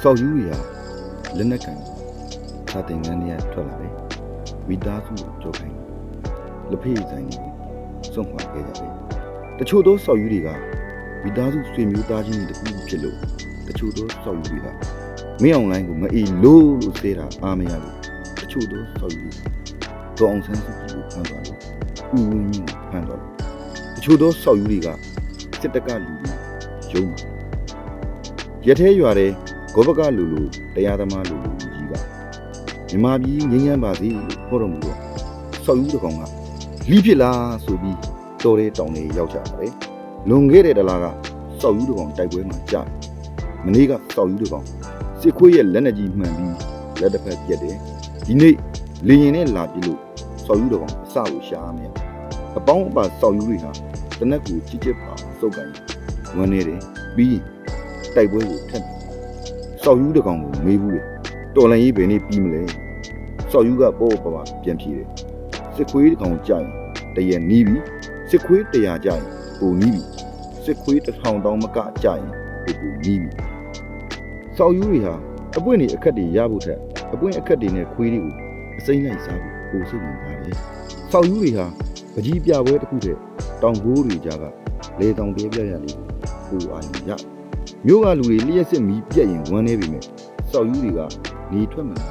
စောက်ယူတွေကလက်နက်ကန်စာတင်ငန်းတွေကထွက်လာတယ်မိသားစုကြောခိုင်းလက်ဖေးဆိုင်တွေစွန့်ခွာခဲ့ကြတယ်တချို့သောစောက်ယူတွေကမိသားစုဆွေမျိုးသားချင်းတွေတခုဖြစ်လို့တချို့သောစောက်ယူတွေကမင်းအောင်လိုင်းကိုမအေးလို့စေးတာအားမရလို့တချို့သောစောက်ယူတွေဒေါအောင်ဆန်းစုကြည်ကိုဖမ်းသွားလို့ဦးဝင်းမြင့်ကိုဖမ်းသွားလို့တချို့သောစောက်ယူတွေကစစ်တပ်ကလူတွေရုံးရထဲရွာတဲ့ဂောဘကလူလူတရားသမားလူလူကြီးကမြန်မာပြည်ငြိမ်းချမ်းပါစေလို့ခေါ်တော်မူတော့စောက်ယူတစ်ကောင်ကလီးဖြစ်လားဆိုပြီးတော်တဲ့တောင်တွေရောက်ကြတယ်လွန်ခဲ့တဲ့တလားကစောက်ယူတစ်ကောင်တိုက်ပွဲမှာကြာမနေ့ကစောက်ယူတစ်ကောင်စစ်ခွေးရဲ့လက်နက်ကြီးမှန်ပြီးလက်တစ်ဖက်ပြက်တယ်ဒီနေ့လေရင်နဲ့လာပြလို့စောက်ယူတစ်ကောင်အစကိုရှားမယ်အပေါင်းအပါစောက်ယူတွေဟာတနက်ကိုချစ်ချစ်ပါစုပ်ကန်ဝန်းနေတယ်ပြီးတိုက်ပွဲကိုထက်စောက်ယူတစ်ကောင်ကိုမေးဘူးလေတော်လန်ရေးဘယ်နေ့ပြီးမလဲစောက်ယူကပေါ်ပေါ်ပါပြန်ပြေးတယ်စစ်ခွေးတစ်ကောင်ကြာရင်တရနီးပြီစစ်ခွေး100ကြာရင်ပူနီးပြီစစ်ခွေး1000တောင်းမကကြာရင်ပူနီးပြီစောက်ယူတွေဟာအပွင့်တွေအခက်တွေရဖို့ထက်အပွင့်အခက်တွေနဲ့ခွေးတွေကိုအစိမ့်လိုက်စားဖို့ပိုစိတ်ဝင်စားတယ်စောက်ယူတွေဟာပကြီးပြပွဲတစ်ခုတည်းတောင်ဘိုးတွေကြားကလေတောင်သေးပြရလေးပူအာရမြို့ကလူတွေလျှက်စစ်မီးပြက်ရင်ဝမ်းနေပြီမဲ့စောက်ယူတွေကနေထွက်မှလာ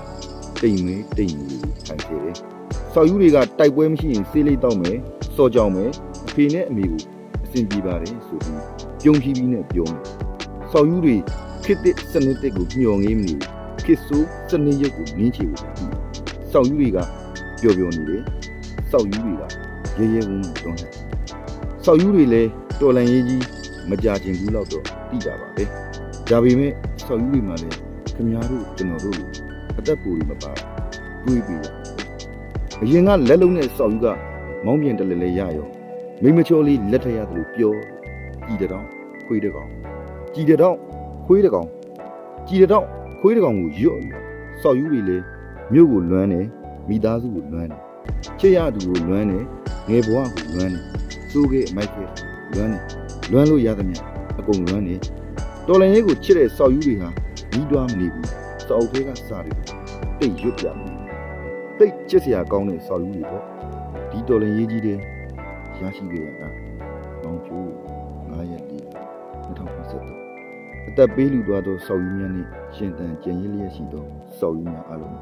တိမ်မဲတိမ်ကြီးထိုင်ခဲ့တယ်စောက်ယူတွေကတိုက်ပွဲမရှိရင်စေးလေးတောက်မယ်စော်ကြောင်မယ်အဖေနဲ့အမေကိုအဆင်ပြေပါတယ်ဆိုပြီးပြုံးဖြီးပြီးနဲ့ပြောမယ်စောက်ယူတွေခေတ်သစ်စနစ်တစ်ကိုညှော်ငေးမနေခေတ်ဆိုးစနစ်ရုပ်ကိုနင်းချေဖို့စောက်ယူတွေကပျော်ပျော်နေတယ်စောက်ယူတွေကရဲရဲဝံ့ဝံ့တွန်းတယ်စောက်ယူတွေလည်းတော်လန်ရေးကြီးမကြခြင်းဘူးတော့တိတာပါပဲဒါပေမဲ့စောက်ယူတွေမှာလည်းခင်ဗျားတို့ကျွန်တော်တို့လိုအသက်ပူတွေမပါတွေးပြီးအရင်ကလက်လုံးနဲ့စောက်ယူကမောင်းပြန်တယ်လေရရောမိမချောလေးလက်ထရသလိုပြောကြည်တောင်ခွေးတကောင်ကြည်တောင်ခွေးတကောင်ကြည်တောင်ခွေးတကောင်ကိုရွတ်စောက်ယူတွေလည်းမြို့ကိုလွမ်းတယ်မိသားစုကိုလွမ်းတယ်ချစ်ရသူကိုလွမ်းတယ်ငယ်ဘဝကိုလွမ်းတယ်စိုးခဲ့အမိုက်ခဲ့လွမ်းတယ်လွမ်းလို့ရသမျှအကုန်လွမ်းတယ်တော်လန်ရေးကိုချစ်တဲ့စောက်ယူတွေဟာပြီးတွားမနေဘူးစောက်သေးကစားတယ်တိတ်ရွတ်ပြမယ်တိတ်ချစ်စရာကောင်းတဲ့စောက်ယူတွေပေါ့ဒီတော်လန်ရေးကြီးတဲ့ရရှိခဲ့ရတာမောင်ကျိုး9ရက်ဒီ2023အသက်ပေးလူသွားသောစောက်ယူများနှင့်ရှင်သန်ကြံရည်လျက်ရှိသောစောက်ယူများအလုံး